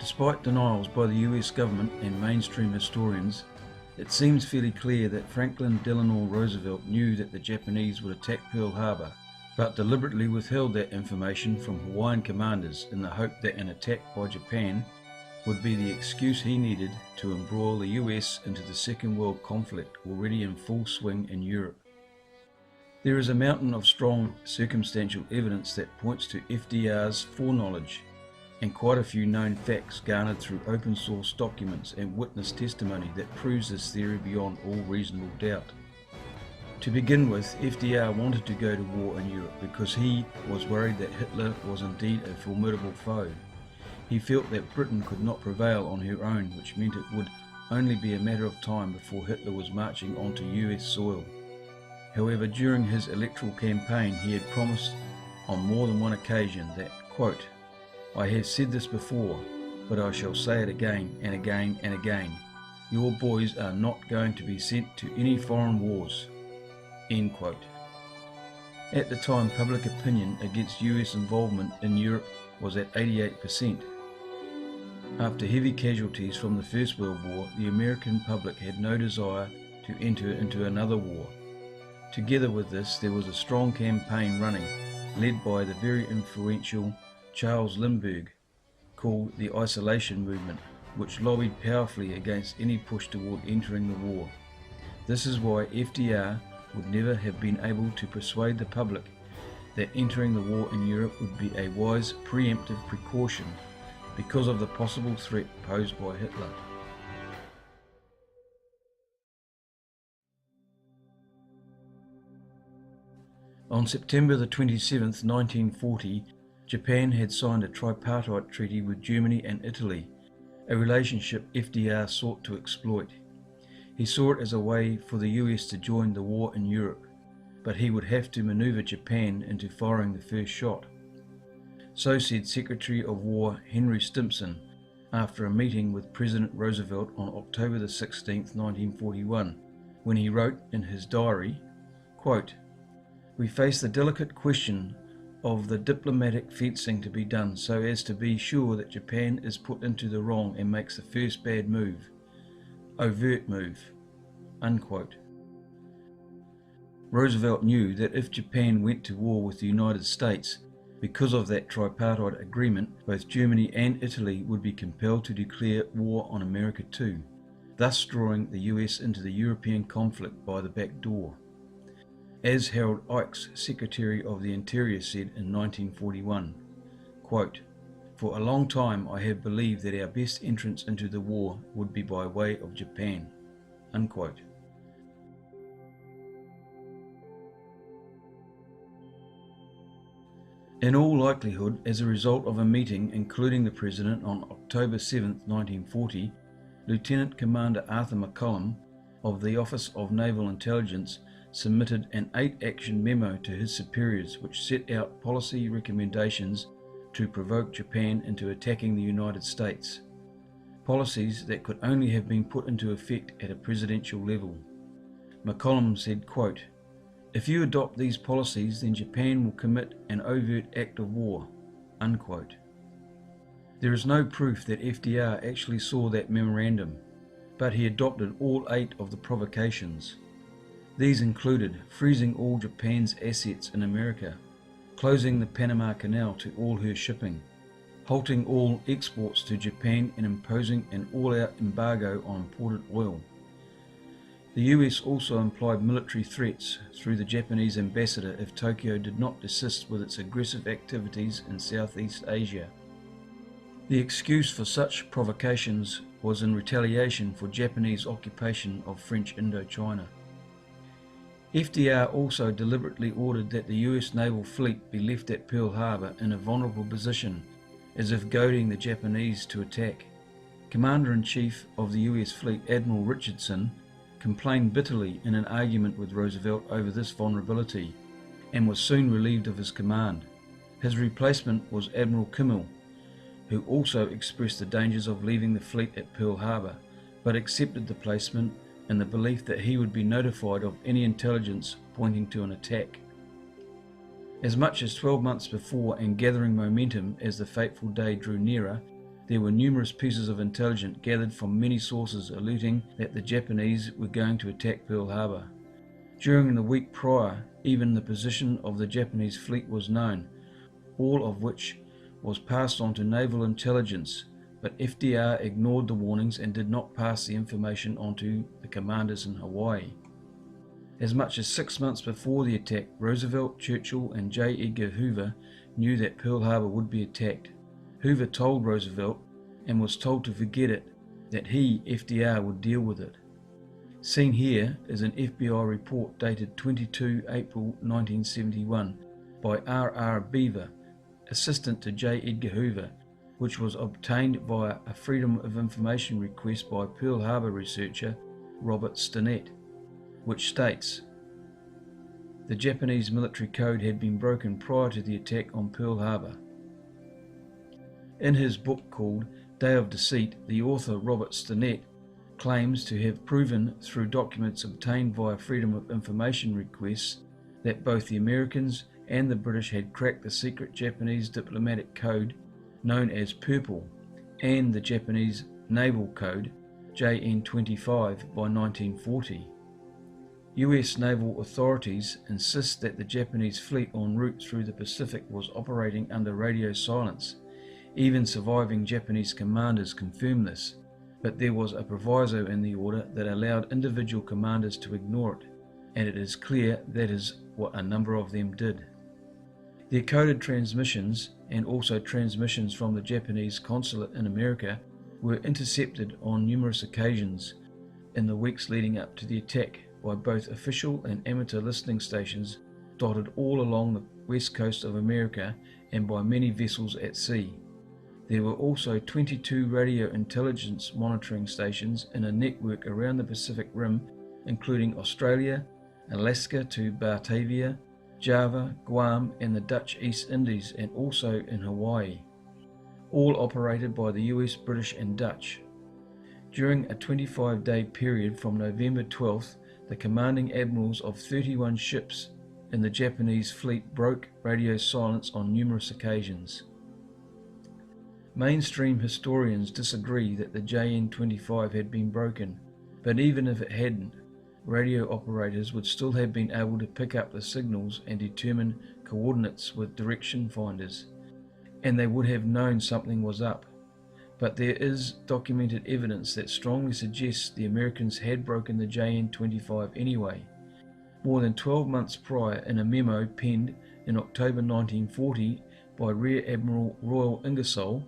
Despite denials by the US government and mainstream historians, it seems fairly clear that Franklin Delano Roosevelt knew that the Japanese would attack Pearl Harbor, but deliberately withheld that information from Hawaiian commanders in the hope that an attack by Japan would be the excuse he needed to embroil the US into the Second World conflict already in full swing in Europe. There is a mountain of strong circumstantial evidence that points to FDR's foreknowledge, and quite a few known facts garnered through open source documents and witness testimony that proves this theory beyond all reasonable doubt. To begin with, FDR wanted to go to war in Europe because he was worried that Hitler was indeed a formidable foe. He felt that Britain could not prevail on her own, which meant it would only be a matter of time before Hitler was marching onto US soil. However, during his electoral campaign, he had promised on more than one occasion that, quote, "I have said this before, but I shall say it again and again and again. Your boys are not going to be sent to any foreign wars." End quote. At the time, public opinion against US involvement in Europe was at 88%. After heavy casualties from the First World War, the American public had no desire to enter into another war. Together with this, there was a strong campaign running, led by the very influential Charles Lindbergh, called the Isolation Movement, which lobbied powerfully against any push toward entering the war. This is why FDR would never have been able to persuade the public that entering the war in Europe would be a wise preemptive precaution because of the possible threat posed by Hitler. On September the 27th, 1940, Japan had signed a tripartite treaty with Germany and Italy, a relationship FDR sought to exploit. He saw it as a way for the US to join the war in Europe, but he would have to maneuver Japan into firing the first shot. So said Secretary of War Henry Stimson after a meeting with President Roosevelt on October the 16th, 1941, when he wrote in his diary, quote, "We face the delicate question of the diplomatic fencing to be done so as to be sure that Japan is put into the wrong and makes the first bad move, overt move," unquote. Roosevelt knew that if Japan went to war with the United States, because of that tripartite agreement, both Germany and Italy would be compelled to declare war on America too, thus drawing the US into the European conflict by the back door. As Harold Ikes, Secretary of the Interior, said in 1941, quote, "For a long time I have believed that our best entrance into the war would be by way of Japan," unquote. In all likelihood, as a result of a meeting including the President on October 7, 1940, Lieutenant Commander Arthur McCollum of the Office of Naval Intelligence submitted an 8-action memo to his superiors which set out policy recommendations to provoke Japan into attacking the United States. Policies that could only have been put into effect at a presidential level. McCollum said, quote, "If you adopt these policies, then Japan will commit an overt act of war," unquote. There is no proof that FDR actually saw that memorandum, but he adopted all 8 of the provocations. These included freezing all Japan's assets in America, closing the Panama Canal to all her shipping, halting all exports to Japan and imposing an all-out embargo on imported oil. The US also implied military threats through the Japanese ambassador if Tokyo did not desist with its aggressive activities in Southeast Asia. The excuse for such provocations was in retaliation for Japanese occupation of French Indochina. FDR also deliberately ordered that the US naval fleet be left at Pearl Harbor in a vulnerable position, as if goading the Japanese to attack. Commander-in-Chief of the US fleet, Admiral Richardson, complained bitterly in an argument with Roosevelt over this vulnerability, and was soon relieved of his command. His replacement was Admiral Kimmel, who also expressed the dangers of leaving the fleet at Pearl Harbor, but accepted the placement in the belief that he would be notified of any intelligence pointing to an attack. As much as 12 months before and gathering momentum as the fateful day drew nearer, there were numerous pieces of intelligence gathered from many sources alerting that the Japanese were going to attack Pearl Harbor. During the week prior, even the position of the Japanese fleet was known, all of which was passed on to naval intelligence, but FDR ignored the warnings and did not pass the information on to the commanders in Hawaii. As much as 6 months before the attack, Roosevelt, Churchill and J. Edgar Hoover knew that Pearl Harbor would be attacked. Hoover told Roosevelt, and was told to forget it, that he, FDR, would deal with it. Seen here is an FBI report dated 22 April 1971 by R. Beaver, assistant to J. Edgar Hoover, which was obtained via a Freedom of Information request by Pearl Harbor researcher Robert Stinnett, which states, "The Japanese military code had been broken prior to the attack on Pearl Harbor." In his book called Day of Deceit, the author Robert Stinnett claims to have proven through documents obtained via Freedom of Information requests that both the Americans and the British had cracked the secret Japanese diplomatic code known as Purple and the Japanese Naval Code JN-25 by 1940. US naval authorities insist that the Japanese fleet en route through the Pacific was operating under radio silence. Even surviving Japanese commanders confirm this, but there was a proviso in the order that allowed individual commanders to ignore it, and it is clear that is what a number of them did. Their coded transmissions, and also transmissions from the Japanese consulate in America, were intercepted on numerous occasions in the weeks leading up to the attack by both official and amateur listening stations dotted all along the west coast of America and by many vessels at sea. There were also 22 radio intelligence monitoring stations in a network around the Pacific Rim, including Australia, Alaska to Batavia, Java, Guam and the Dutch East Indies, and also in Hawaii, all operated by the US, British and Dutch. During a 25-day period from November 12th, the commanding admirals of 31 ships in the Japanese fleet broke radio silence on numerous occasions. Mainstream historians disagree that the JN-25 had been broken, but even if it hadn't, radio operators would still have been able to pick up the signals and determine coordinates with direction finders, and they would have known something was up. But there is documented evidence that strongly suggests the Americans had broken the JN-25 anyway. More than 12 months prior, in a memo penned in October 1940 by Rear Admiral Royal Ingersoll,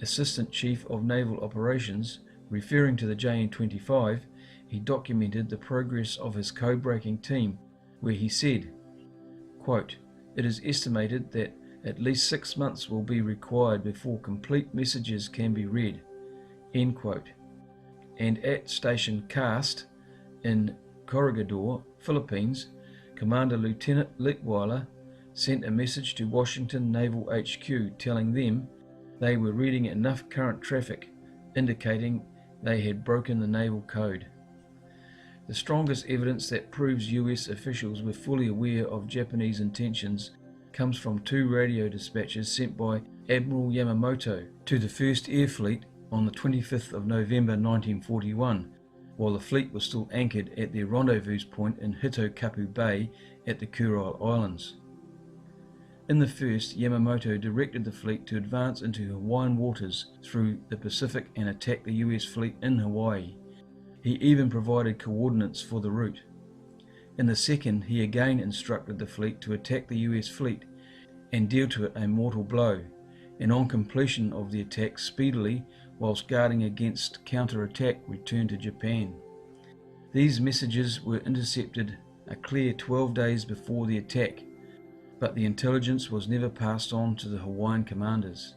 Assistant Chief of Naval Operations, referring to the JN-25, he documented the progress of his code-breaking team, where he said, quote, "It is estimated that at least 6 months will be required before complete messages can be read," end quote. And at Station Cast in Corregidor, Philippines, Commander Lieutenant Leitweiler sent a message to Washington Naval HQ telling them they were reading enough current traffic, indicating they had broken the naval code. The strongest evidence that proves US officials were fully aware of Japanese intentions comes from 2 radio dispatches sent by Admiral Yamamoto to the 1st Air Fleet on the 25th of November 1941, while the fleet was still anchored at their rendezvous point in Hitokapu Bay at the Kurile Islands. In the first, Yamamoto directed the fleet to advance into Hawaiian waters through the Pacific and attack the US fleet in Hawaii. He even provided coordinates for the route. In the second, he again instructed the fleet to attack the US fleet and deal to it a mortal blow, and on completion of the attack speedily, whilst guarding against counter-attack, return to Japan. These messages were intercepted a clear 12 days before the attack, but the intelligence was never passed on to the Hawaiian commanders.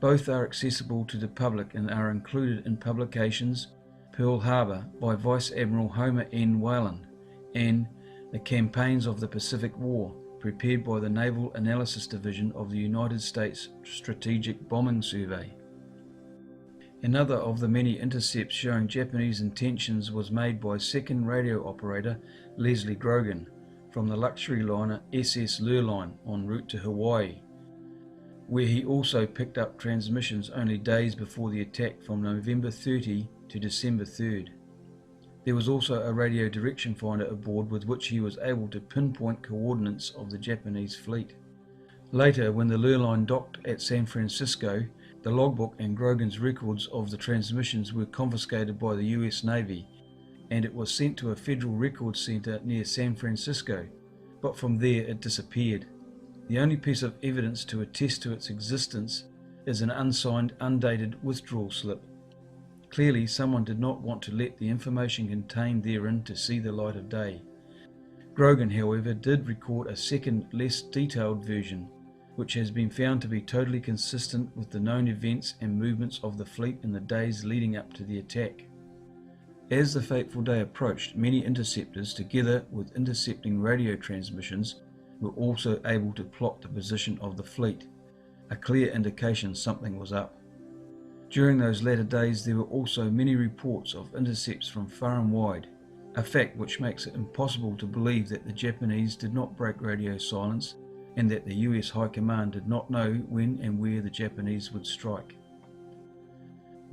Both are accessible to the public and are included in publications Pearl Harbor by Vice Admiral Homer N. Whalen and The Campaigns of the Pacific War, prepared by the Naval Analysis Division of the United States Strategic Bombing Survey. Another of the many intercepts showing Japanese intentions was made by second radio operator Leslie Grogan from the luxury liner SS Lurline en route to Hawaii. where he also picked up transmissions only days before the attack from November 30 to December 3rd. There was also a radio direction finder aboard with which he was able to pinpoint coordinates of the Japanese fleet. Later, when the Lurline docked at San Francisco, the logbook and Grogan's records of the transmissions were confiscated by the US Navy, and it was sent to a federal records center near San Francisco, but from there it disappeared. The only piece of evidence to attest to its existence is an unsigned, undated withdrawal slip. Clearly, someone did not want to let the information contained therein to see the light of day. Grogan, however, did record a second, less detailed version, which has been found to be totally consistent with the known events and movements of the fleet in the days leading up to the attack. As the fateful day approached, many interceptors, together with intercepting radio transmissions, were also able to plot the position of the fleet, a clear indication something was up. During those latter days there were also many reports of intercepts from far and wide, a fact which makes it impossible to believe that the Japanese did not break radio silence and that the US High Command did not know when and where the Japanese would strike.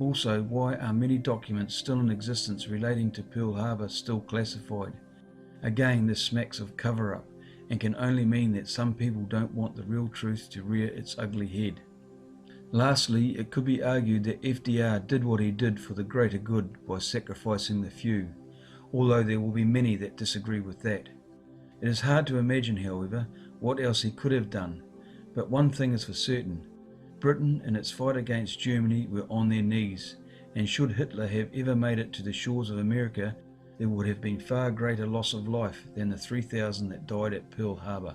Also, why are many documents still in existence relating to Pearl Harbor still classified? Again, this smacks of cover-up, and can only mean that some people don't want the real truth to rear its ugly head. Lastly, it could be argued that FDR did what he did for the greater good by sacrificing the few, although there will be many that disagree with that. It is hard to imagine, however, what else he could have done, but one thing is for certain: Britain in its fight against Germany were on their knees, and should Hitler have ever made it to the shores of America, there would have been far greater loss of life than the 3,000 that died at Pearl Harbor.